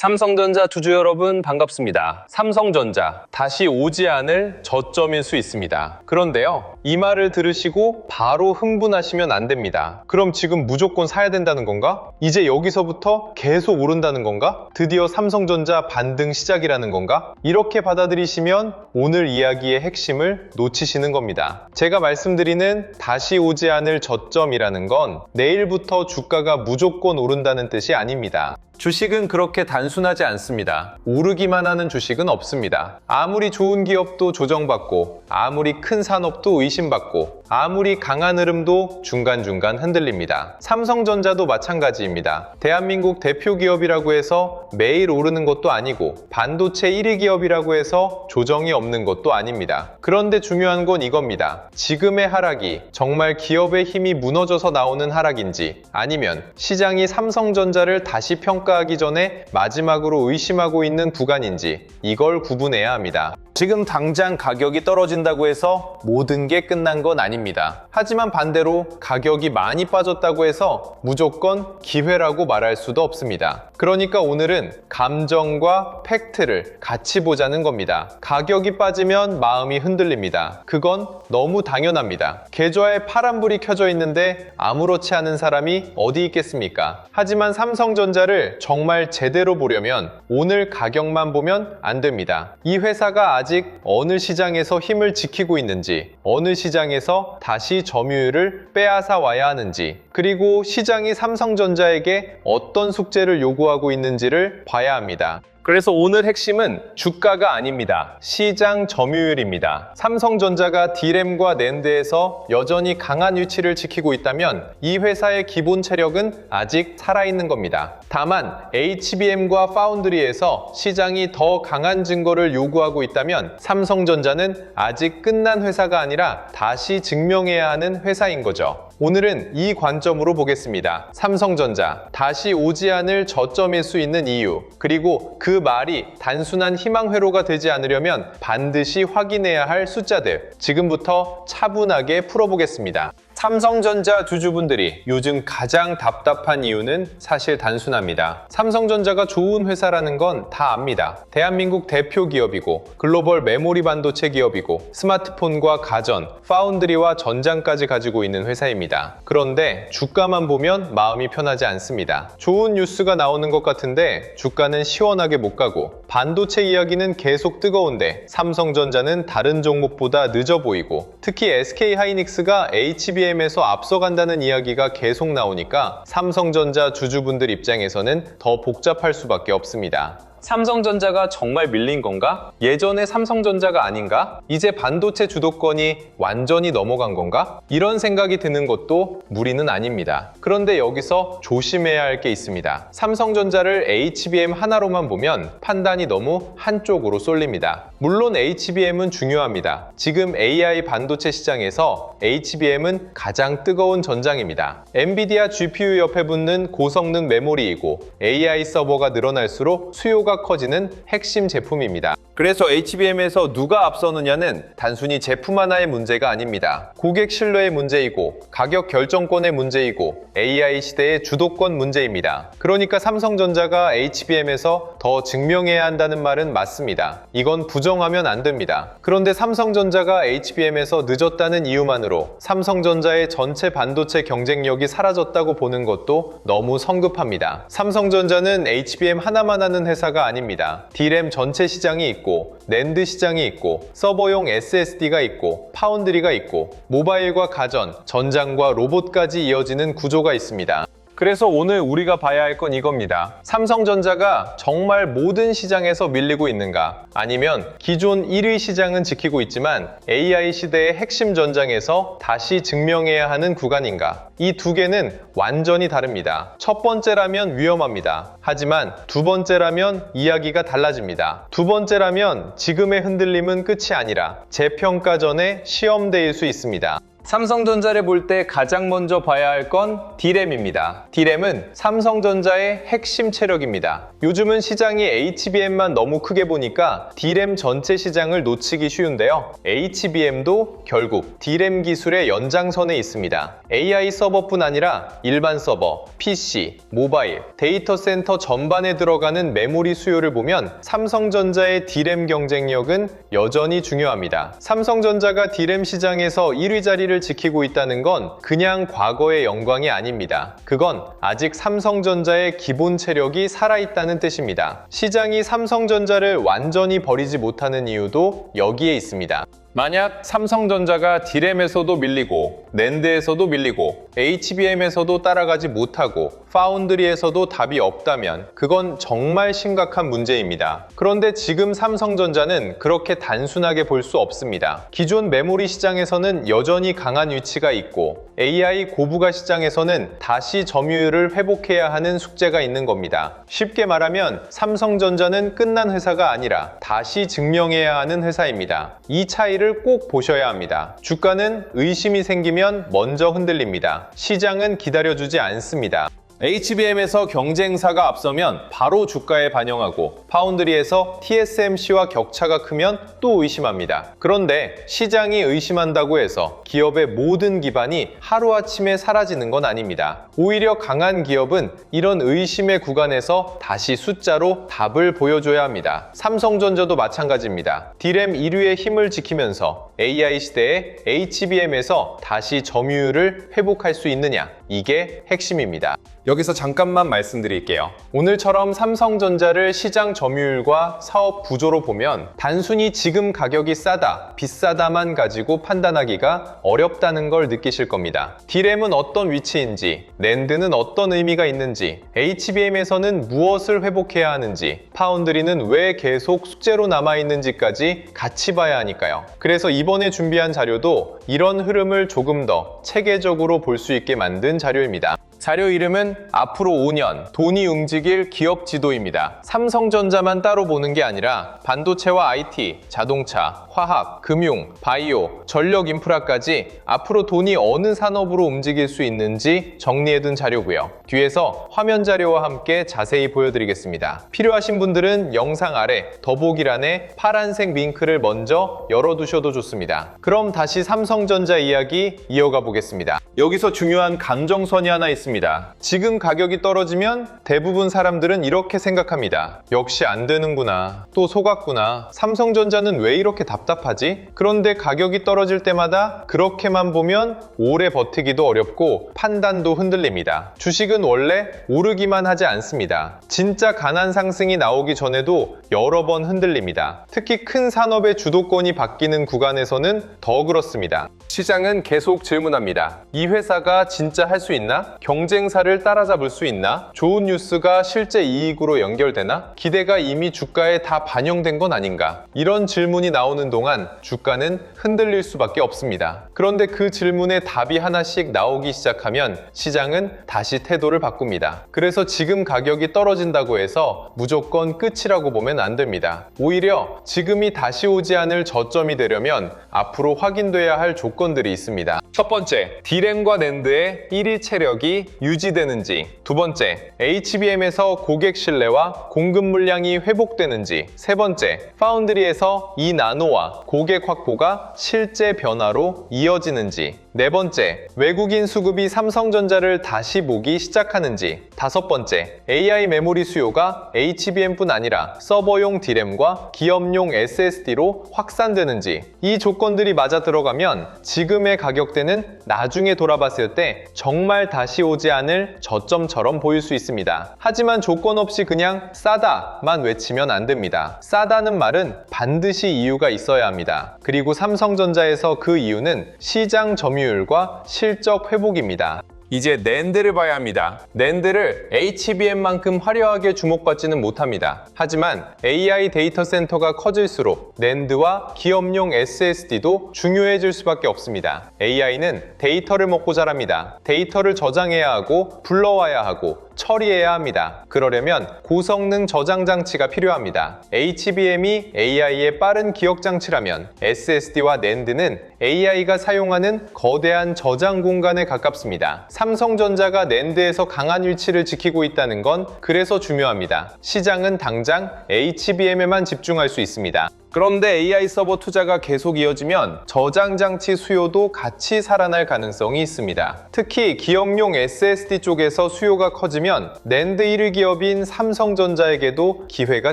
삼성전자 투주 여러분 반갑습니다. 삼성전자 다시 오지 않을 저점일 수 있습니다. 그런데요, 이 말을 들으시고 바로 흥분하시면 안 됩니다. 그럼 지금 무조건 사야 된다는 건가? 이제 여기서부터 계속 오른다는 건가? 드디어 삼성전자 반등 시작이라는 건가? 이렇게 받아들이시면 오늘 이야기의 핵심을 놓치시는 겁니다. 제가 말씀드리는 다시 오지 않을 저점이라는 건 내일부터 주가가 무조건 오른다는 뜻이 아닙니다. 주식은 그렇게 단순하지 않습니다. 오르기만 하는 주식은 없습니다. 아무리 좋은 기업도 조정받고, 아무리 큰 산업도 의심받고, 아무리 강한 흐름도 중간중간 흔들립니다. 삼성전자도 마찬가지입니다. 대한민국 대표 기업이라고 해서 매일 오르는 것도 아니고, 반도체 1위 기업이라고 해서 조정이 없는 것도 아닙니다. 그런데 중요한 건 이겁니다. 지금의 하락이 정말 기업의 힘이 무너져서 나오는 하락인지, 아니면 시장이 삼성전자를 다시 평가하기 전에 마지막으로 의심하고 있는 구간인지, 이걸 구분해야 합니다. 지금 당장 가격이 떨어진다고 해서 모든 게 끝난 건 아닙니다. 하지만 반대로 가격이 많이 빠졌다고 해서 무조건 기회라고 말할 수도 없습니다. 그러니까 오늘은 감정과 팩트를 같이 보자는 겁니다. 가격이 빠지면 마음이 흔들립니다. 그건 너무 당연합니다. 계좌에 파란불이 켜져 있는데 아무렇지 않은 사람이 어디 있겠습니까? 하지만 삼성전자를 정말 제대로 보려면 오늘 가격만 보면 안 됩니다. 이 회사가 아직 어느 시장에서 힘을 지키고 있는지, 어느 시장에서 다시 점유율을 빼앗아 와야 하는지, 그리고 시장이 삼성전자에게 어떤 숙제를 요구하고 있는지를 봐야 합니다. 그래서 오늘 핵심은 주가가 아닙니다. 시장 점유율입니다. 삼성전자가 D램과 낸드에서 여전히 강한 위치를 지키고 있다면 이 회사의 기본 체력은 아직 살아있는 겁니다. 다만 HBM과 파운드리에서 시장이 더 강한 증거를 요구하고 있다면 삼성전자는 아직 끝난 회사가 아니라 다시 증명해야 하는 회사인 거죠. 오늘은 이 관점으로 보겠습니다. 삼성전자, 다시 오지 않을 저점일 수 있는 이유, 그리고 그 말이 단순한 희망회로가 되지 않으려면 반드시 확인해야 할 숫자들, 지금부터 차분하게 풀어보겠습니다. 삼성전자 주주분들이 요즘 가장 답답한 이유는 사실 단순합니다. 삼성전자가 좋은 회사라는 건 다 압니다. 대한민국 대표 기업이고, 글로벌 메모리 반도체 기업이고, 스마트폰과 가전, 파운드리와 전장까지 가지고 있는 회사입니다. 그런데 주가만 보면 마음이 편하지 않습니다. 좋은 뉴스가 나오는 것 같은데 주가는 시원하게 못 가고, 반도체 이야기는 계속 뜨거운데 삼성전자는 다른 종목보다 늦어 보이고, 특히 SK하이닉스가 HBM에서 앞서간다는 이야기가 계속 나오니까 삼성전자 주주분들 입장에서는 더 복잡할 수밖에 없습니다. 삼성전자가 정말 밀린 건가? 예전의 삼성전자가 아닌가? 이제 반도체 주도권이 완전히 넘어간 건가? 이런 생각이 드는 것도 무리는 아닙니다. 그런데 여기서 조심해야 할 게 있습니다. 삼성전자를 HBM 하나로만 보면 판단이 너무 한쪽으로 쏠립니다. 물론 HBM은 중요합니다. 지금 AI 반도체 시장에서 HBM은 가장 뜨거운 전장입니다. 엔비디아 GPU 옆에 붙는 고성능 메모리이고, AI 서버가 늘어날수록 수요가 커지는 핵심 제품입니다. 그래서 HBM에서 누가 앞서느냐는 단순히 제품 하나의 문제가 아닙니다. 고객 신뢰의 문제이고, 가격 결정권의 문제이고, AI 시대의 주도권 문제입니다. 그러니까 삼성전자가 HBM에서 더 증명해야 한다는 말은 맞습니다. 이건 부정하면 안 됩니다. 그런데 삼성전자가 HBM에서 늦었다는 이유만으로 삼성전자의 전체 반도체 경쟁력이 사라졌다고 보는 것도 너무 성급합니다. 삼성전자는 HBM 하나만 하는 회사가 아닙니다. D램 전체 시장이 있고, 낸드 시장이 있고, 서버용 SSD가 있고, 파운드리가 있고, 모바일과 가전, 전장과 로봇까지 이어지는 구조가 있습니다. 그래서 오늘 우리가 봐야 할 건 이겁니다. 삼성전자가 정말 모든 시장에서 밀리고 있는가? 아니면 기존 1위 시장은 지키고 있지만 AI 시대의 핵심 전장에서 다시 증명해야 하는 구간인가? 이 두 개는 완전히 다릅니다. 첫 번째라면 위험합니다. 하지만 두 번째라면 이야기가 달라집니다. 두 번째라면 지금의 흔들림은 끝이 아니라 재평가 전의 시험대일 수 있습니다. 삼성전자를 볼 때 가장 먼저 봐야 할 건 D램입니다. D램은 삼성전자의 핵심 체력입니다. 요즘은 시장이 HBM만 너무 크게 보니까 D램 전체 시장을 놓치기 쉬운데요. HBM도 결국 D램 기술의 연장선에 있습니다. AI 서버뿐 아니라 일반 서버, PC, 모바일, 데이터 센터 전반에 들어가는 메모리 수요를 보면 삼성전자의 D램 경쟁력은 여전히 중요합니다. 삼성전자가 D램 시장에서 1위 자리를 지키고 있다는 건 그냥 과거의 영광이 아닙니다. 그건 아직 삼성전자의 기본 체력이 살아있다는 뜻입니다. 시장이 삼성전자를 완전히 버리지 못하는 이유도 여기에 있습니다. 만약 삼성전자가 D램에서도 밀리고 낸드에서도 밀리고 HBM에서도 따라가지 못하고 파운드리에서도 답이 없다면 그건 정말 심각한 문제입니다. 그런데 지금 삼성전자는 그렇게 단순하게 볼 수 없습니다. 기존 메모리 시장에서는 여전히 강한 위치가 있고 AI 고부가 시장에서는 다시 점유율을 회복해야 하는 숙제가 있는 겁니다. 쉽게 말하면 삼성전자는 끝난 회사가 아니라 다시 증명해야 하는 회사입니다. 이 차이를 꼭 보셔야 합니다. 주가는 의심이 생기면 먼저 흔들립니다. 시장은 기다려주지 않습니다. HBM에서 경쟁사가 앞서면 바로 주가에 반영하고 파운드리에서 TSMC와 격차가 크면 또 의심합니다. 그런데 시장이 의심한다고 해서 기업의 모든 기반이 하루아침에 사라지는 건 아닙니다. 오히려 강한 기업은 이런 의심의 구간에서 다시 숫자로 답을 보여줘야 합니다. 삼성전자도 마찬가지입니다. D램 1위의 힘을 지키면서 AI 시대에 HBM에서 다시 점유율을 회복할 수 있느냐, 이게 핵심입니다. 여기서 잠깐만 말씀드릴게요. 오늘처럼 삼성전자를 시장 점유율과 사업 구조로 보면 단순히 지금 가격이 싸다, 비싸다만 가지고 판단하기가 어렵다는 걸 느끼실 겁니다. D램은 어떤 위치인지, 낸드는 어떤 의미가 있는지, HBM에서는 무엇을 회복해야 하는지, 파운드리는 왜 계속 숙제로 남아있는지까지 같이 봐야 하니까요. 그래서 이번에 준비한 자료도 이런 흐름을 조금 더 체계적으로 볼 수 있게 만든 자료입니다. 자료 이름은 앞으로 5년 돈이 움직일 기업 지도입니다. 삼성전자만 따로 보는 게 아니라 반도체와 IT, 자동차, 화학, 금융, 바이오, 전력 인프라까지 앞으로 돈이 어느 산업으로 움직일 수 있는지 정리해둔 자료고요. 뒤에서 화면 자료와 함께 자세히 보여드리겠습니다. 필요하신 분들은 영상 아래 더보기란에 파란색 링크를 먼저 열어두셔도 좋습니다. 그럼 다시 삼성전자 이야기 이어가 보겠습니다. 여기서 중요한 감정선이 하나 있습니다. 지금 가격이 떨어지면 대부분 사람들은 이렇게 생각합니다. 역시 안 되는구나. 또 속았구나. 삼성전자는 왜 이렇게 답답하지? 그런데 가격이 떨어질 때마다 그렇게만 보면 오래 버티기도 어렵고 판단도 흔들립니다. 주식은 원래 오르기만 하지 않습니다. 진짜 강한 상승이 나오기 전에도 여러 번 흔들립니다. 특히 큰 산업의 주도권이 바뀌는 구간에서는 더 그렇습니다. 시장은 계속 질문합니다. 이 회사가 진짜 할 수 있나? 경쟁사를 따라잡을 수 있나? 좋은 뉴스가 실제 이익으로 연결되나? 기대가 이미 주가에 다 반영된 건 아닌가? 이런 질문이 나오는 동안 주가는 흔들릴 수밖에 없습니다. 그런데 그 질문에 답이 하나씩 나오기 시작하면 시장은 다시 태도를 바꿉니다. 그래서 지금 가격이 떨어진다고 해서 무조건 끝이라고 보면 안 됩니다. 오히려 지금이 다시 오지 않을 저점이 되려면 앞으로 확인돼야 할 조건들이 있습니다. 첫 번째, D램과 낸드의 1위 체력이 유지되는지. 두 번째, HBM에서 고객 신뢰와 공급 물량이 회복되는지. 세 번째, 파운드리에서 이 나노와 고객 확보가 실제 변화로 이어지는지. 네 번째, 외국인 수급이 삼성전자를 다시 보기 시작하는지. 다섯 번째, AI 메모리 수요가 HBM뿐 아니라 서버용 D램과 기업용 SSD로 확산되는지. 이 조건들이 맞아 들어가면 지금의 가격대는 나중에 돌아봤을 때 정말 다시 오지 않을 저점처럼 보일 수 있습니다. 하지만 조건 없이 그냥 싸다만 외치면 안 됩니다. 싸다는 말은 반드시 이유가 있어야 합니다. 그리고 삼성전자에서 그 이유는 시장 점유율과 실적 회복입니다. 이제 낸드를 봐야 합니다. 낸드를 HBM만큼 화려하게 주목받지는 못합니다. 하지만 AI 데이터 센터가 커질수록 낸드와 기업용 SSD도 중요해질 수밖에 없습니다. AI는 데이터를 먹고 자랍니다. 데이터를 저장해야 하고 불러와야 하고 처리해야 합니다. 그러려면 고성능 저장 장치가 필요합니다. HBM이 AI의 빠른 기억 장치라면 SSD와 NAND는 AI가 사용하는 거대한 저장 공간에 가깝습니다. 삼성전자가 NAND에서 강한 위치를 지키고 있다는 건 그래서 중요합니다. 시장은 당장 HBM에만 집중할 수 있습니다. 그런데 AI 서버 투자가 계속 이어지면 저장 장치 수요도 같이 살아날 가능성이 있습니다. 특히 기업용 SSD 쪽에서 수요가 커지면 낸드 1위 기업인 삼성전자에게도 기회가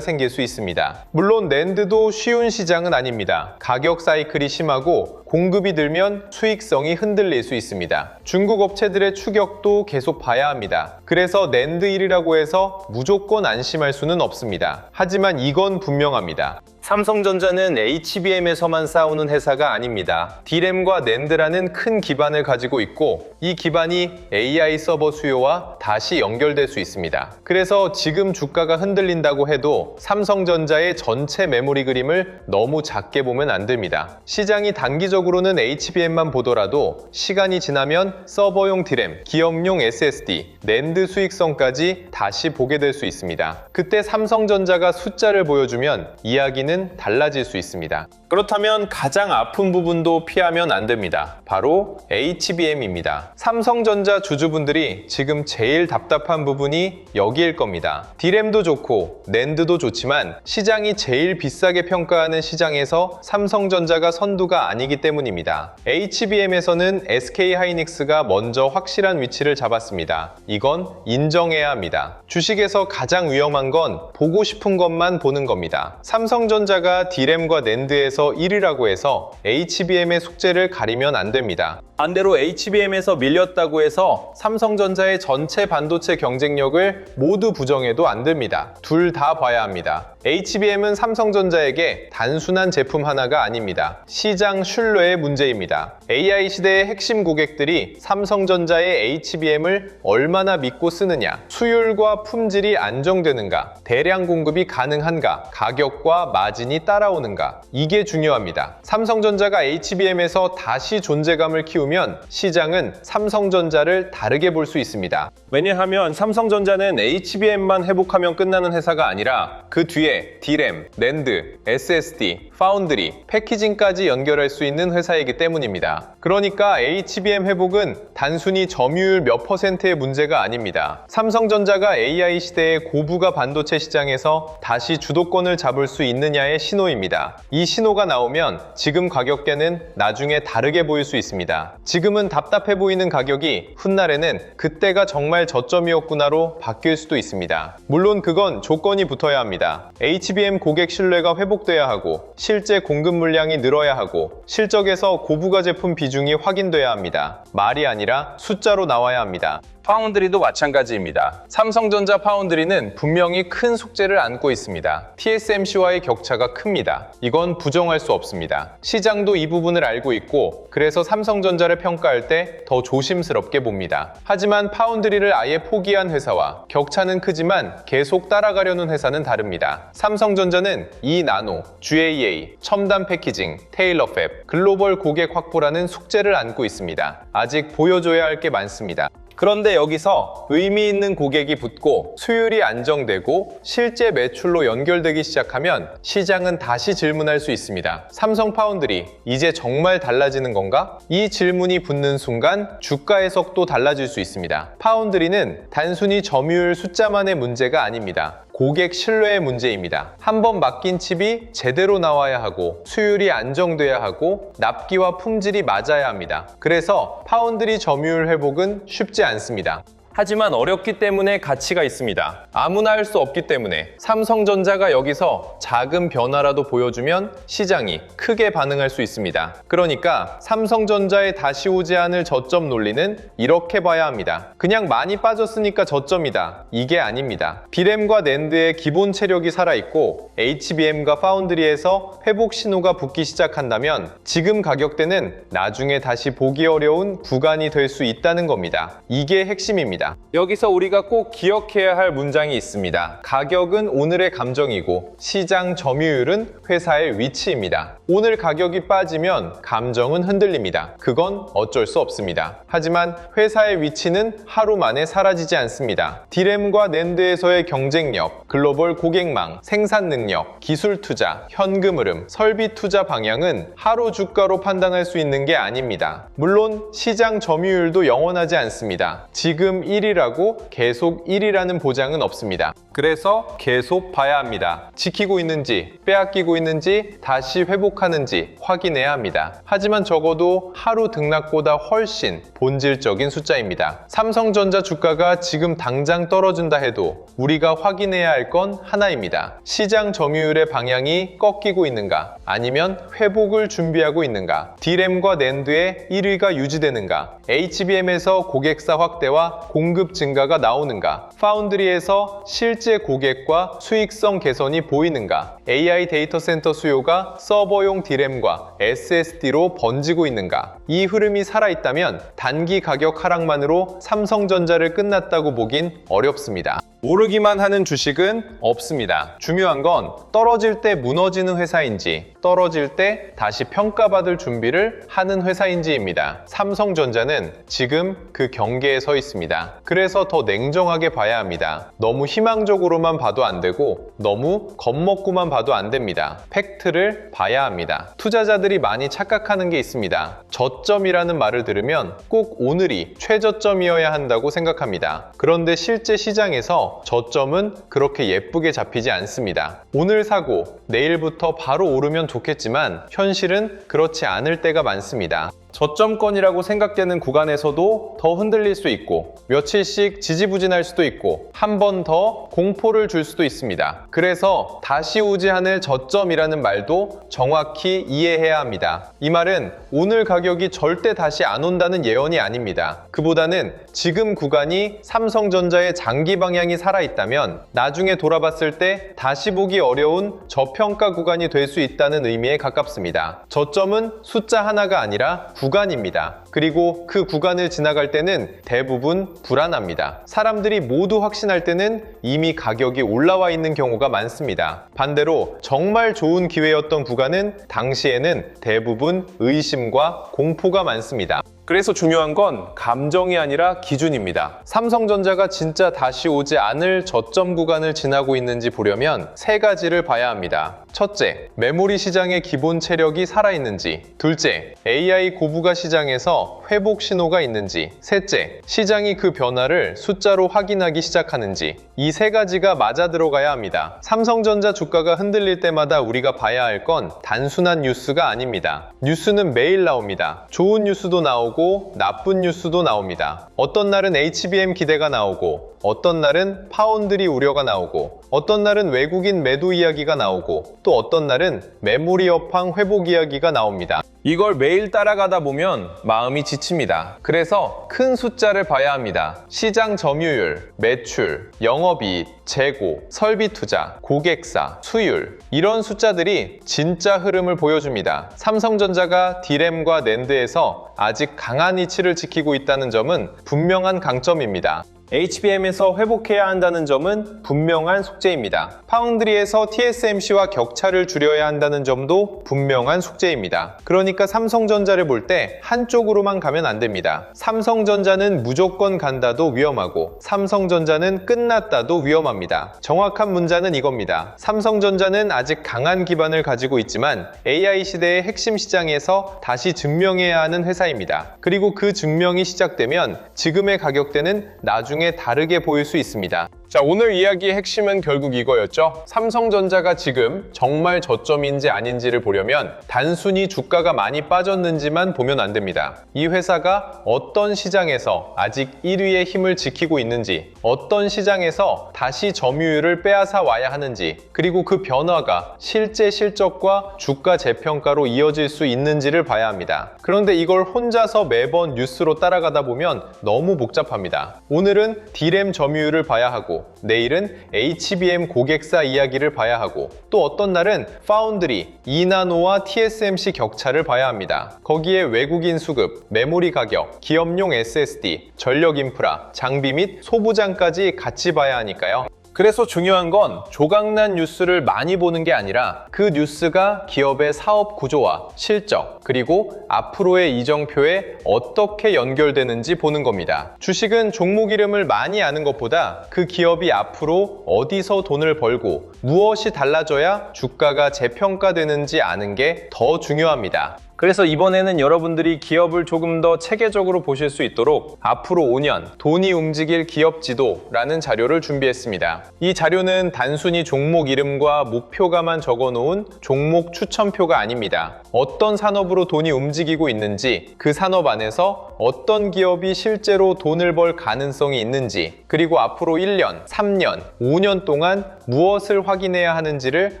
생길 수 있습니다. 물론 낸드도 쉬운 시장은 아닙니다. 가격 사이클이 심하고 공급이 늘면 수익성이 흔들릴 수 있습니다. 중국 업체들의 추격도 계속 봐야 합니다. 그래서 낸드 1위라고 해서 무조건 안심할 수는 없습니다. 하지만 이건 분명합니다. 삼성전자는 HBM에서만 싸우는 회사가 아닙니다. D램과 NAND라는 큰 기반을 가지고 있고 이 기반이 AI 서버 수요와 다시 연결될 수 있습니다. 그래서 지금 주가가 흔들린다고 해도 삼성전자의 전체 메모리 그림을 너무 작게 보면 안 됩니다. 시장이 단기적으로는 HBM만 보더라도 시간이 지나면 서버용 D램, 기업용 SSD, NAND 수익성까지 다시 보게 될 수 있습니다. 그때 삼성전자가 숫자를 보여주면 이야기는 달라질 수 있습니다. 그렇다면 가장 아픈 부분도 피하면 안 됩니다. 바로 HBM입니다. 삼성전자 주주분들이 지금 제일 답답한 부분이 여기일 겁니다. D램도 좋고 NAND도 좋지만 시장이 제일 비싸게 평가하는 시장에서 삼성전자가 선두가 아니기 때문입니다. HBM에서는 SK하이닉스가 먼저 확실한 위치를 잡았습니다. 이건 인정해야 합니다. 주식에서 가장 위험한 건 보고 싶은 것만 보는 겁니다. 삼성전자가 D램과 NAND에서 1위라고 해서 HBM의 숙제를 가리면 안 됩니다. 반대로 HBM에서 밀렸다고 해서 삼성전자의 전체 반도체 경쟁력을 모두 부정해도 안 됩니다. 둘 다 봐야 합니다. HBM은 삼성전자에게 단순한 제품 하나가 아닙니다. 시장 신뢰의 문제입니다. AI 시대의 핵심 고객들이 삼성전자의 HBM을 얼마나 믿고 쓰느냐, 수율과 품질이 안정되는가, 대량 공급이 가능한가, 가격과 마진이 따라오는가, 이게 중요합니다. 삼성전자가 HBM에서 다시 존재감을 키우면 시장은 삼성전자를 다르게 볼 수 있습니다. 왜냐하면 삼성전자는 HBM만 회복하면 끝나는 회사가 아니라 그 뒤에 D램, NAND, SSD, 파운드리, 패키징까지 연결할 수 있는 회사이기 때문입니다. 그러니까 HBM 회복은 단순히 점유율 몇 %의 문제가 아닙니다. 삼성전자가 AI 시대의 고부가 반도체 시장에서 다시 주도권을 잡을 수 있느냐의 신호입니다. 이 신호가 나오면 지금 가격대는 나중에 다르게 보일 수 있습니다. 지금은 답답해 보이는 가격이 훗날에는 그때가 정말 저점이었구나로 바뀔 수도 있습니다. 물론 그건 조건이 붙어야 합니다. HBM 고객 신뢰가 회복돼야 하고 실제 공급 물량이 늘어야 하고 실적에서 고부가 제품 비중이 확인돼야 합니다. 말이 아니라 숫자로 나와야 합니다. 파운드리도 마찬가지입니다. 삼성전자 파운드리는 분명히 큰 숙제를 안고 있습니다. TSMC와의 격차가 큽니다. 이건 부정할 수 없습니다. 시장도 이 부분을 알고 있고 그래서 삼성전자를 평가할 때 더 조심스럽게 봅니다. 하지만 파운드리를 아예 포기한 회사와 격차는 크지만 계속 따라가려는 회사는 다릅니다. 삼성전자는 2나노, GAA, 첨단 패키징, 테일러 팹, 글로벌 고객 확보라는 숙제를 안고 있습니다. 아직 보여줘야 할 게 많습니다. 그런데 여기서 의미 있는 고객이 붙고 수율이 안정되고 실제 매출로 연결되기 시작하면 시장은 다시 질문할 수 있습니다. 삼성 파운드리, 이제 정말 달라지는 건가? 이 질문이 붙는 순간 주가 해석도 달라질 수 있습니다. 파운드리는 단순히 점유율 숫자만의 문제가 아닙니다. 고객 신뢰의 문제입니다. 한번 맡긴 칩이 제대로 나와야 하고 수율이 안정돼야 하고 납기와 품질이 맞아야 합니다. 그래서 파운드리 점유율 회복은 쉽지 않습니다. 하지만 어렵기 때문에 가치가 있습니다. 아무나 할 수 없기 때문에 삼성전자가 여기서 작은 변화라도 보여주면 시장이 크게 반응할 수 있습니다. 그러니까 삼성전자에 다시 오지 않을 저점 논리는 이렇게 봐야 합니다. 그냥 많이 빠졌으니까 저점이다. 이게 아닙니다. D램과 NAND의 기본 체력이 살아있고 HBM과 파운드리에서 회복 신호가 붙기 시작한다면 지금 가격대는 나중에 다시 보기 어려운 구간이 될 수 있다는 겁니다. 이게 핵심입니다. 합니다. 여기서 우리가 꼭 기억해야 할 문장이 있습니다. 가격은 오늘의 감정이고 시장 점유율은 회사의 위치입니다. 오늘 가격이 빠지면 감정은 흔들립니다. 그건 어쩔 수 없습니다. 하지만 회사의 위치는 하루 만에 사라지지 않습니다. 디램과 낸드에서의 경쟁력, 글로벌 고객망, 생산 능력, 기술 투자, 현금 흐름, 설비 투자 방향은 하루 주가로 판단할 수 있는 게 아닙니다. 물론 시장 점유율도 영원하지 않습니다. 지금 1위라고 계속 1위라는 보장은 없습니다. 그래서 계속 봐야 합니다. 지키고 있는지, 빼앗기고 있는지, 다시 회복하는지 확인해야 합니다. 하지만 적어도 하루 등락보다 훨씬 본질적인 숫자입니다. 삼성전자 주가가 지금 당장 떨어진다 해도 우리가 확인해야 할 건 하나입니다. 시장 점유율의 방향이 꺾이고 있는가? 아니면 회복을 준비하고 있는가? 디램과 낸드의 1위가 유지되는가? HBM에서 고객사 확대와 공급 증가가 나오는가? 파운드리에서 실제 고객과 수익성 개선이 보이는가? AI 데이터 센터 수요가 서버용 디램과 SSD로 번지고 있는가? 이 흐름이 살아있다면 단기 가격 하락만으로 삼성전자를 끝났다고 보긴 어렵습니다. 오르기만 하는 주식은 없습니다. 중요한 건 떨어질 때 무너지는 회사인지 떨어질 때 다시 평가받을 준비를 하는 회사인지입니다. 삼성전자는 지금 그 경계에 서 있습니다. 그래서 더 냉정하게 봐야 합니다. 너무 희망적으로만 봐도 안 되고 너무 겁먹고만 봐도 안 됩니다. 팩트를 봐야 합니다. 투자자들이 많이 착각하는 게 있습니다. 저점이라는 말을 들으면 꼭 오늘이 최저점이어야 한다고 생각합니다. 그런데 실제 시장에서 저점은 그렇게 예쁘게 잡히지 않습니다. 오늘 사고 내일부터 바로 오르면 좋겠지만 현실은 그렇지 않을 때가 많습니다. 저점권이라고 생각되는 구간에서도 더 흔들릴 수 있고 며칠씩 지지부진할 수도 있고 한 번 더 공포를 줄 수도 있습니다. 그래서 다시 오지 않을 저점이라는 말도 정확히 이해해야 합니다. 이 말은 오늘 가격이 절대 다시 안 온다는 예언이 아닙니다. 그보다는 지금 구간이 삼성전자의 장기 방향이 살아있다면 나중에 돌아봤을 때 다시 보기 어려운 저평가 구간이 될 수 있다는 의미에 가깝습니다. 저점은 숫자 하나가 아니라 구간입니다. 그리고 그 구간을 지나갈 때는 대부분 불안합니다. 사람들이 모두 확신할 때는 이미 가격이 올라와 있는 경우가 많습니다. 반대로 정말 좋은 기회였던 구간은 당시에는 대부분 의심과 공포가 많습니다. 그래서 중요한 건 감정이 아니라 기준입니다. 삼성전자가 진짜 다시 오지 않을 저점 구간을 지나고 있는지 보려면 세 가지를 봐야 합니다. 첫째, 메모리 시장의 기본 체력이 살아있는지. 둘째, AI 고부가 시장에서 회복 신호가 있는지. 셋째, 시장이 그 변화를 숫자로 확인하기 시작하는지. 이 세 가지가 맞아 들어가야 합니다. 삼성전자 주가가 흔들릴 때마다 우리가 봐야 할 건 단순한 뉴스가 아닙니다. 뉴스는 매일 나옵니다. 좋은 뉴스도 나오고 나쁜 뉴스도 나옵니다. 어떤 날은 HBM 기대가 나오고 어떤 날은 파운드리 우려가 나오고 어떤 날은 외국인 매도 이야기가 나오고 또 어떤 날은 메모리 업황 회복 이야기가 나옵니다. 이걸 매일 따라가다 보면 마음이 지칩니다. 그래서 큰 숫자를 봐야 합니다. 시장 점유율, 매출, 영업이익, 재고, 설비 투자, 고객사, 수율 이런 숫자들이 진짜 흐름을 보여줍니다. 삼성전자가 디램과 낸드에서 아직 강한 위치를 지키고 있다는 점은 분명한 강점입니다. HBM에서 회복해야 한다는 점은 분명한 숙제입니다. 파운드리에서 TSMC와 격차를 줄여야 한다는 점도 분명한 숙제입니다. 그러니까 삼성전자를 볼 때 한쪽으로만 가면 안 됩니다. 삼성전자는 무조건 간다도 위험하고 삼성전자는 끝났다도 위험합니다. 정확한 문자는 이겁니다. 삼성전자는 아직 강한 기반을 가지고 있지만 AI 시대의 핵심 시장에서 다시 증명해야 하는 회사입니다. 그리고 그 증명이 시작되면 지금의 가격대는 나중에 다르게 보일 수 있습니다. 자, 오늘 이야기의 핵심은 결국 이거였죠. 삼성전자가 지금 정말 저점인지 아닌지를 보려면 단순히 주가가 많이 빠졌는지만 보면 안 됩니다. 이 회사가 어떤 시장에서 아직 1위의 힘을 지키고 있는지, 어떤 시장에서 다시 점유율을 빼앗아 와야 하는지, 그리고 그 변화가 실제 실적과 주가 재평가로 이어질 수 있는지를 봐야 합니다. 그런데 이걸 혼자서 매번 뉴스로 따라가다 보면 너무 복잡합니다. 오늘은 디램 점유율을 봐야 하고 하고, 내일은 HBM 고객사 이야기를 봐야 하고, 또 어떤 날은 파운드리, 이나노와 TSMC 격차를 봐야 합니다. 거기에 외국인 수급, 메모리 가격, 기업용 SSD, 전력 인프라, 장비 및 소부장까지 같이 봐야 하니까요. 그래서 중요한 건 조각난 뉴스를 많이 보는 게 아니라 그 뉴스가 기업의 사업 구조와 실적, 그리고 앞으로의 이정표에 어떻게 연결되는지 보는 겁니다. 주식은 종목 이름을 많이 아는 것보다 그 기업이 앞으로 어디서 돈을 벌고 무엇이 달라져야 주가가 재평가되는지 아는 게 더 중요합니다. 그래서 이번에는 여러분들이 기업을 조금 더 체계적으로 보실 수 있도록 앞으로 5년 돈이 움직일 기업 지도라는 자료를 준비했습니다. 이 자료는 단순히 종목 이름과 목표가만 적어놓은 종목 추천표가 아닙니다. 어떤 산업으로 돈이 움직이고 있는지, 그 산업 안에서 어떤 기업이 실제로 돈을 벌 가능성이 있는지, 그리고 앞으로 1년, 3년, 5년 동안 무엇을 확인해야 하는지를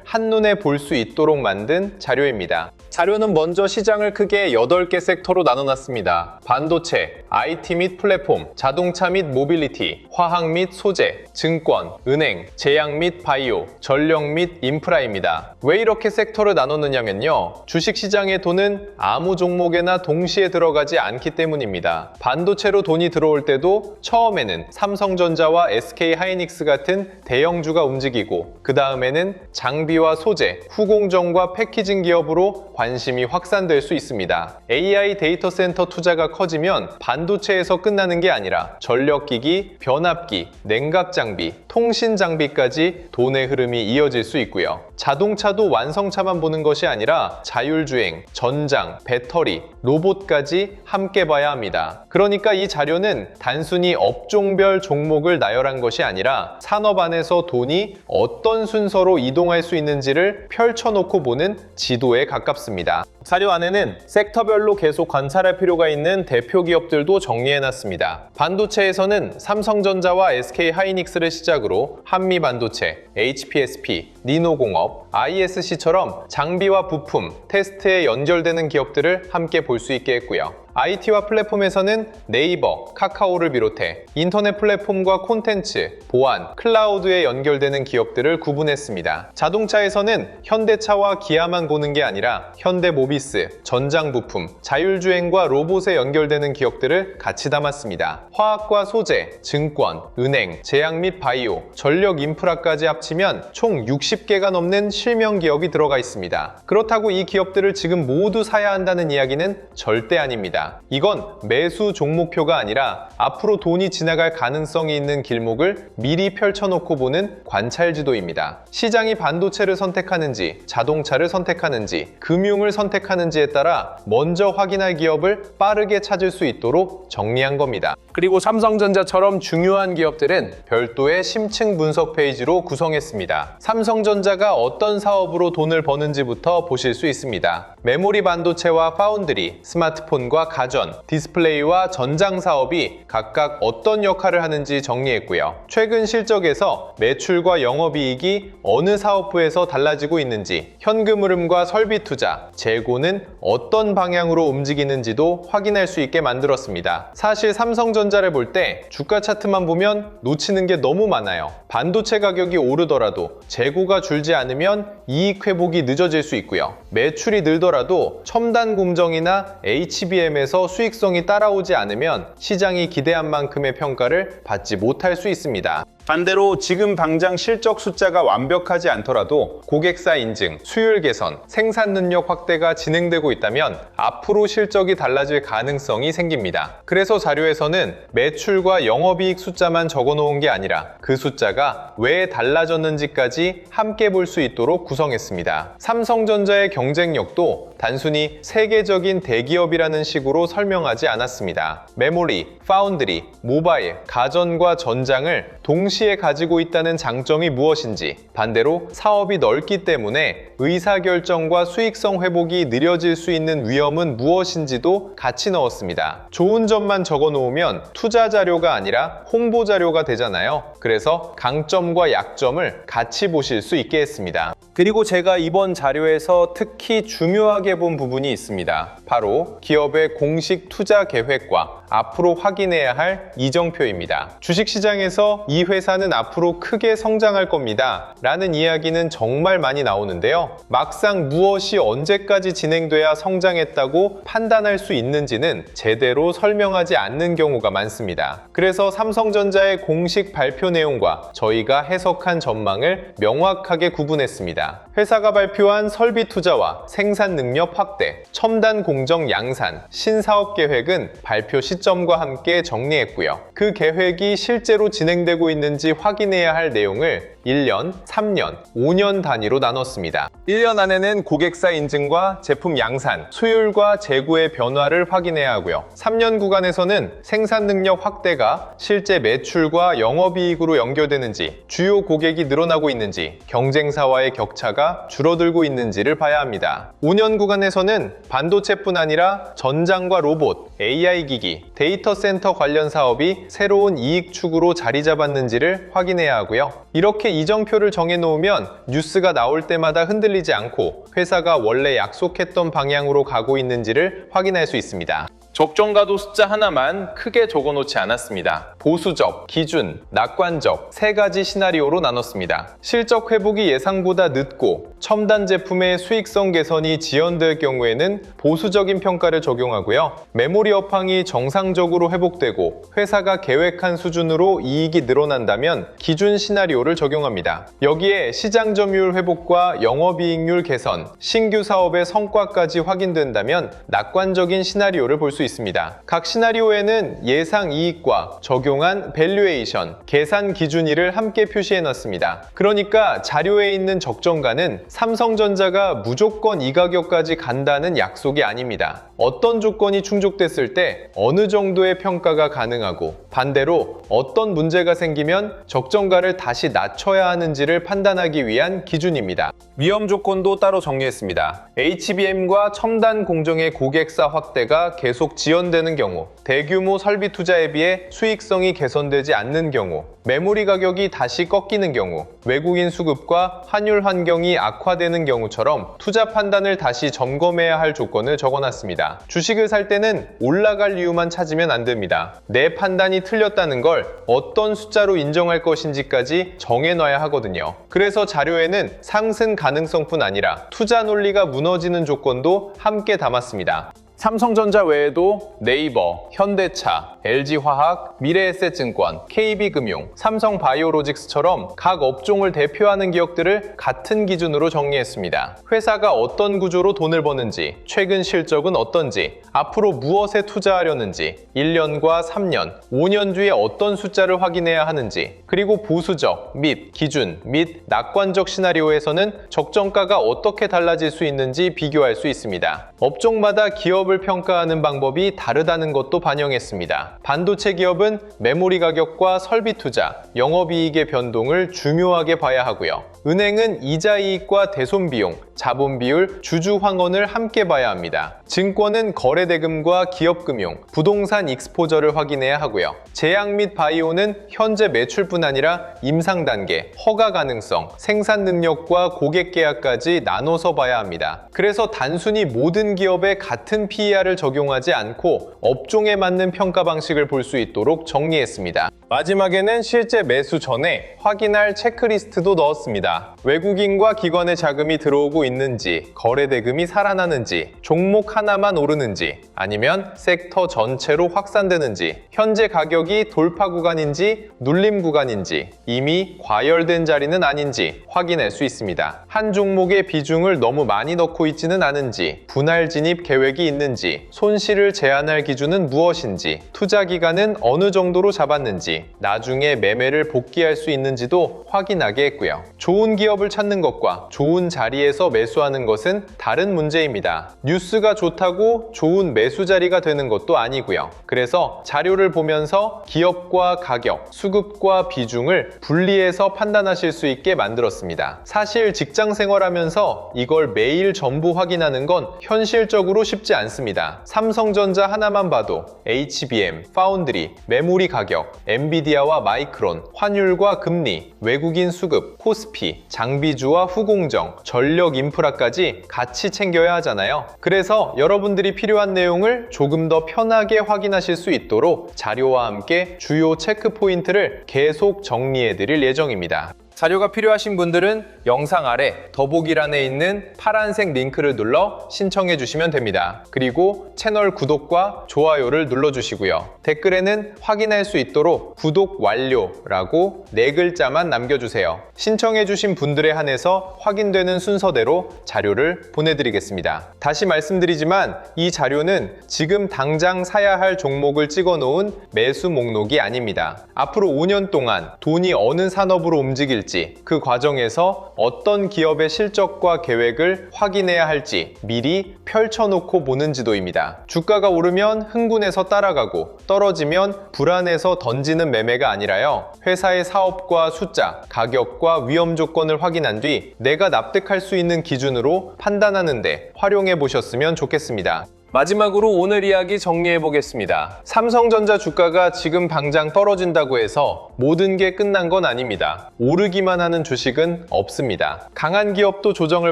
한눈에 볼 수 있도록 만든 자료입니다. 자료는 먼저 시장을 크게 8개 섹터로 나눠놨습니다. 반도체, IT 및 플랫폼, 자동차 및 모빌리티, 화학 및 소재, 증권, 은행, 제약 및 바이오, 전력 및 인프라입니다. 왜 이렇게 섹터를 나눴느냐면요, 주식시장의 돈은 아무 종목에나 동시에 들어가지 않기 때문입니다. 반도체로 돈이 들어올 때도 처음에는 삼성전자와 SK하이닉스 같은 대형주가 움직이고, 그 다음에는 장비와 소재, 후공정과 패키징 기업으로 관심이 확산될 수 있습니다. AI 데이터 센터 투자가 커지면 반도체에서 끝나는 게 아니라 전력기기, 변압기, 냉각 장비, 통신 장비까지 돈의 흐름이 이어질 수 있고요. 자동차도 완성차만 보는 것이 아니라 자율주행, 전장, 배터리, 로봇까지 함께 봐야 합니다. 그러니까 이 자료는 단순히 업종별 종목을 나열한 것이 아니라 산업 안에서 돈이 어떤 순서로 이동할 수 있는지를 펼쳐놓고 보는 지도에 가깝습니다. 자료 안에는 섹터별로 계속 관찰할 필요가 있는 대표 기업들도 정리해놨습니다. 반도체에서는 삼성전자와 SK하이닉스를 시작으로 한미반도체, HPSP, 니노공업, ISC처럼 장비와 부품, 테스트에 연결되는 기업들을 함께 볼 수 있게 했고요. IT와 플랫폼에서는 네이버, 카카오를 비롯해 인터넷 플랫폼과 콘텐츠, 보안, 클라우드에 연결되는 기업들을 구분했습니다. 자동차에서는 현대차와 기아만 보는 게 아니라 현대모비스, 전장부품, 자율주행과 로봇에 연결되는 기업들을 같이 담았습니다. 화학과 소재, 증권, 은행, 제약 및 바이오, 전력 인프라까지 합치면 총 60개가 넘는 실명 기업이 들어가 있습니다. 그렇다고 이 기업들을 지금 모두 사야 한다는 이야기는 절대 아닙니다. 이건 매수 종목표가 아니라 앞으로 돈이 지나갈 가능성이 있는 길목을 미리 펼쳐놓고 보는 관찰 지도입니다. 시장이 반도체를 선택하는지, 자동차를 선택하는지, 금융을 선택하는지에 따라 먼저 확인할 기업을 빠르게 찾을 수 있도록 정리한 겁니다. 그리고 삼성전자처럼 중요한 기업들은 별도의 심층 분석 페이지로 구성했습니다. 삼성전자가 어떤 사업으로 돈을 버는지부터 보실 수 있습니다. 메모리 반도체와 파운드리, 스마트폰과 가전, 디스플레이와 전장 사업이 각각 어떤 역할을 하는지 정리했고요. 최근 실적에서 매출과 영업이익이 어느 사업부에서 달라지고 있는지, 현금 흐름과 설비 투자, 재고는 어떤 방향으로 움직이는지도 확인할 수 있게 만들었습니다. 사실 삼성전자를 볼 때 주가 차트만 보면 놓치는 게 너무 많아요. 반도체 가격이 오르더라도 재고가 줄지 않으면 이익 회복이 늦어질 수 있고요. 매출이 늘더라도 첨단 공정이나 HBM에서 수익성이 따라오지 않으면 시장이 기대한 만큼의 평가를 받지 못할 수 있습니다. 반대로 지금 당장 실적 숫자가 완벽하지 않더라도 고객사 인증, 수율 개선, 생산 능력 확대가 진행되고 있다면 앞으로 실적이 달라질 가능성이 생깁니다. 그래서 자료에서는 매출과 영업이익 숫자만 적어놓은 게 아니라 그 숫자가 왜 달라졌는지까지 함께 볼 수 있도록 구성했습니다. 삼성전자의 경쟁력도 단순히 세계적인 대기업이라는 식으로 설명하지 않았습니다. 메모리, 파운드리, 모바일, 가전과 전장을 동시에 가지고 있다는 장점이 무엇인지, 반대로 사업이 넓기 때문에 의사결정과 수익성 회복이 느려질 수 있는 위험은 무엇인지도 같이 넣었습니다. 좋은 점만 적어 놓으면 투자 자료가 아니라 홍보 자료가 되잖아요. 그래서 강점과 약점을 같이 보실 수 있게 했습니다. 그리고 제가 이번 자료에서 특히 중요하게 본 부분이 있습니다. 바로 기업의 공식 투자 계획과 앞으로 확인해야 할 이정표입니다. 주식시장에서 이 회사는 앞으로 크게 성장할 겁니다 라는 이야기는 정말 많이 나오는데요. 막상 무엇이 언제까지 진행돼야 성장했다고 판단할 수 있는지는 제대로 설명하지 않는 경우가 많습니다. 그래서 삼성전자의 공식 발표 내용과 저희가 해석한 전망을 명확하게 구분했습니다. 회사가 발표한 설비 투자와 생산 능력 확대, 첨단 공정 양산, 신사업 계획은 발표 시점과 함께 정리했고요. 그 계획이 실제로 진행되고 있는지 확인해야 할 내용을 1년, 3년, 5년 단위로 나눴습니다. 1년 안에는 고객사 인증과 제품 양산, 수율과 재고의 변화를 확인해야 하고요. 3년 구간에서는 생산 능력 확대가 실제 매출과 영업이익으로 연결되는지, 주요 고객이 늘어나고 있는지, 경쟁사와의 격차가 줄어들고 있는지를 봐야 합니다. 5년 구간에서는 반도체뿐 아니라 전장과 로봇, AI 기기, 데이터 센터 관련 사업이 새로운 이익 축으로 자리 잡았는지를 확인해야 하고요. 이렇게 이정표를 정해놓으면 뉴스가 나올 때마다 흔들리지 않고 회사가 원래 약속했던 방향으로 가고 있는지를 확인할 수 있습니다. 적정가도 숫자 하나만 크게 적어놓지 않았습니다. 보수적, 기준, 낙관적 세 가지 시나리오로 나눴습니다. 실적 회복이 예상보다 늦고 첨단 제품의 수익성 개선이 지연될 경우에는 보수적인 평가를 적용하고요. 메모리 업황이 정상적으로 회복되고 회사가 계획한 수준으로 이익이 늘어난다면 기준 시나리오를 적용합니다. 여기에 시장 점유율 회복과 영업이익률 개선, 신규 사업의 성과까지 확인된다면 낙관적인 시나리오를 볼 수 있습니다. 각 시나리오에는 예상 이익과 적용한 밸류에이션, 계산 기준일을 함께 표시해놨습니다. 그러니까 자료에 있는 적정가는 삼성전자가 무조건 이 가격까지 간다는 약속이 아닙니다. 어떤 조건이 충족됐을 때 어느 정도의 평가가 가능하고 반대로 어떤 문제가 생기면 적정가를 다시 낮춰야 하는지를 판단하기 위한 기준입니다. 위험 조건도 따로 정리했습니다. HBM과 첨단 공정의 고객사 확대가 계속 지연되는 경우, 대규모 설비 투자에 비해 수익성이 개선되지 않는 경우, 메모리 가격이 다시 꺾이는 경우, 외국인 수급과 환율 환경이 악화되는 경우처럼 투자 판단을 다시 점검해야 할 조건을 적어놨습니다. 주식을 살 때는 올라갈 이유만 찾으면 안 됩니다. 내 판단이 틀렸다는 걸 어떤 숫자로 인정할 것인지까지 정해놔야 하거든요. 그래서 자료에는 상승 가능성뿐 아니라 투자 논리가 무너지는 조건도 함께 담았습니다. 삼성전자 외에도 네이버, 현대차, LG화학, 미래에셋증권, KB금융, 삼성바이오로직스처럼 각 업종을 대표하는 기업들을 같은 기준으로 정리했습니다. 회사가 어떤 구조로 돈을 버는지, 최근 실적은 어떤지, 앞으로 무엇에 투자하려는지, 1년과 3년, 5년 뒤에 어떤 숫자를 확인해야 하는지, 그리고 보수적 및 기준 및 낙관적 시나리오에서는 적정가가 어떻게 달라질 수 있는지 비교할 수 있습니다. 업종마다 기업을 평가하는 방법이 다르다는 것도 반영했습니다. 반도체 기업은 메모리 가격과 설비 투자, 영업이익의 변동을 중요하게 봐야 하고요. 은행은 이자 이익과 대손 비용, 자본 비율, 주주 환원을 함께 봐야 합니다. 증권은 거래 대금과 기업 금융, 부동산 익스포저를 확인해야 하고요. 제약 및 바이오는 현재 매출뿐 아니라 임상 단계, 허가 가능성, 생산 능력과 고객 계약까지 나눠서 봐야 합니다. 그래서 단순히 모든 기업에 같은 PER을 적용하지 않고 업종에 맞는 평가 방식을 볼 수 있도록 정리했습니다. 마지막에는 실제 매수 전에 확인할 체크리스트도 넣었습니다. 외국인과 기관의 자금이 들어오고 있는지, 거래 대금이 살아나는지, 종목 하나만 오르는지, 아니면 섹터 전체로 확산되는지, 현재 가격이 돌파 구간인지 눌림 구간인지, 이미 과열된 자리는 아닌지 확인할 수 있습니다. 한 종목의 비중을 너무 많이 넣고 있지는 않은지, 분할 진입 계획이 있는지, 손실을 제한할 기준은 무엇인지, 투자 기간은 어느 정도로 잡았는지, 나중에 매매를 복귀할 수 있는지도 확인하게 했고요. 좋은 기업을 찾는 것과 좋은 자리에서 매수하는 것은 다른 문제입니다. 뉴스가 좋다고 좋은 매수 자리가 되는 것도 아니고요. 그래서 자료를 보면서 기업과 가격, 수급과 비중을 분리해서 판단하실 수 있게 만들었습니다. 사실 직장 생활하면서 이걸 매일 전부 확인하는 건 현실적으로 쉽지 않습니다. 삼성전자 하나만 봐도 HBM, 파운드리, 메모리 가격, 엔비디아와 마이크론, 환율과 금리, 외국인 수급, 코스피, 공기, 장비주와 후공정, 전력 인프라까지 같이 챙겨야 하잖아요. 그래서 여러분들이 필요한 내용을 조금 더 편하게 확인하실 수 있도록 자료와 함께 주요 체크 포인트를 계속 정리해 드릴 예정입니다. 자료가 필요하신 분들은 영상 아래 더보기란에 있는 파란색 링크를 눌러 신청해 주시면 됩니다. 그리고 채널 구독과 좋아요를 눌러주시고요. 댓글에는 확인할 수 있도록 구독 완료라고 4글자만 남겨주세요. 신청해 주신 분들에 한해서 확인되는 순서대로 자료를 보내드리겠습니다. 다시 말씀드리지만 이 자료는 지금 당장 사야 할 종목을 찍어 놓은 매수 목록이 아닙니다. 앞으로 5년 동안 돈이 어느 산업으로 움직일지, 그 과정에서 어떤 기업의 실적과 계획을 확인해야 할지 미리 펼쳐놓고 보는 지도입니다. 주가가 오르면 흥분해서 따라가고 떨어지면 불안해서 던지는 매매가 아니라요. 회사의 사업과 숫자, 가격과 위험 조건을 확인한 뒤 내가 납득할 수 있는 기준으로 판단하는 데 활용해 보셨으면 좋겠습니다. 마지막으로 오늘 이야기 정리해 보겠습니다. 삼성전자 주가가 지금 당장 떨어진다고 해서 모든 게 끝난 건 아닙니다. 오르기만 하는 주식은 없습니다. 강한 기업도 조정을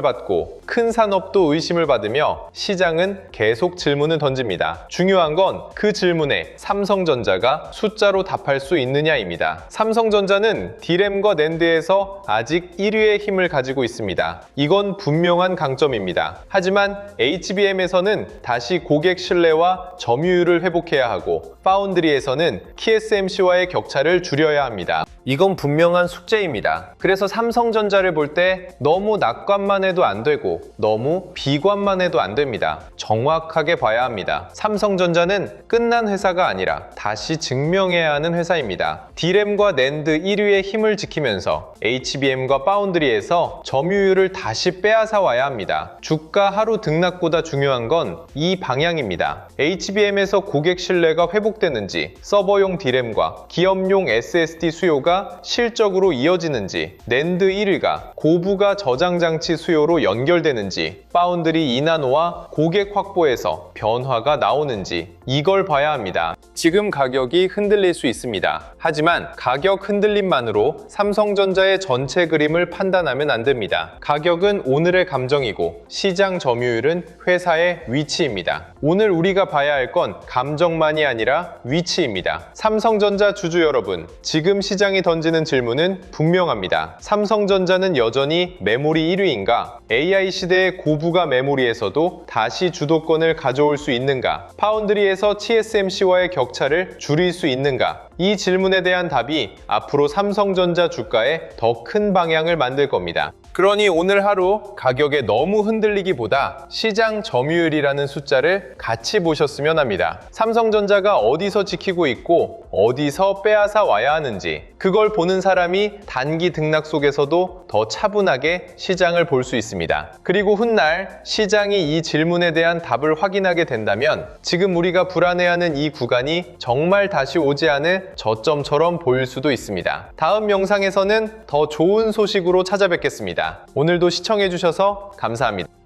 받고 큰 산업도 의심을 받으며 시장은 계속 질문을 던집니다. 중요한 건 그 질문에 삼성전자가 숫자로 답할 수 있느냐입니다. 삼성전자는 D램과 낸드에서 아직 1위의 힘을 가지고 있습니다. 이건 분명한 강점입니다. 하지만 HBM에서는 다시 고객 신뢰와 점유율을 회복해야 하고 파운드리에서는 TSMC와의 격차를 줄여야 합니다. 이건 분명한 숙제입니다. 그래서 삼성전자를 볼 때 너무 낙관만 해도 안 되고 너무 비관만 해도 안 됩니다. 정확하게 봐야 합니다. 삼성전자는 끝난 회사가 아니라 다시 증명해야 하는 회사입니다. D램과 낸드 1위의 힘을 지키면서 HBM과 파운드리에서 점유율을 다시 빼앗아 와야 합니다. 주가 하루 등락보다 중요한 건 이 방향입니다. HBM에서 고객 신뢰가 회복되는지, 서버용 D램과 기업용 SSD 수요가 실적으로 이어지는지, 낸드 1위가 고부가 저장장치 수요로 연결되는지, 파운드리 2나노와 고객 확보에서 변화가 나오는지 이걸 봐야 합니다. 지금 가격이 흔들릴 수 있습니다. 하지만 가격 흔들림만으로 삼성전자의 전체 그림을 판단하면 안 됩니다. 가격은 오늘의 감정이고 시장 점유율은 회사의 위치입니다. 오늘 우리가 봐야 할 건 감정만이 아니라 위치입니다. 삼성전자 주주 여러분, 지금 시장이 던지는 질문은 분명합니다. 삼성전자는 여전히 메모리 1위인가? AI 시대의 고부가 메모리에서도 다시 주도권을 가져올 수 있는가? 파운드리에서 TSMC와의 격차를 줄일 수 있는가? 이 질문에 대한 답이 앞으로 삼성전자 주가에 더 큰 방향을 만들 겁니다. 그러니 오늘 하루 가격에 너무 흔들리기보다 시장 점유율이라는 숫자를 같이 보셨으면 합니다. 삼성전자가 어디서 지키고 있고 어디서 빼앗아 와야 하는지, 그걸 보는 사람이 단기 등락 속에서도 더 차분하게 시장을 볼 수 있습니다. 그리고 훗날 시장이 이 질문에 대한 답을 확인하게 된다면 지금 우리가 불안해하는 이 구간이 정말 다시 오지 않을 저점처럼 보일 수도 있습니다. 다음 영상에서는 더 좋은 소식으로 찾아뵙겠습니다. 오늘도 시청해주셔서 감사합니다.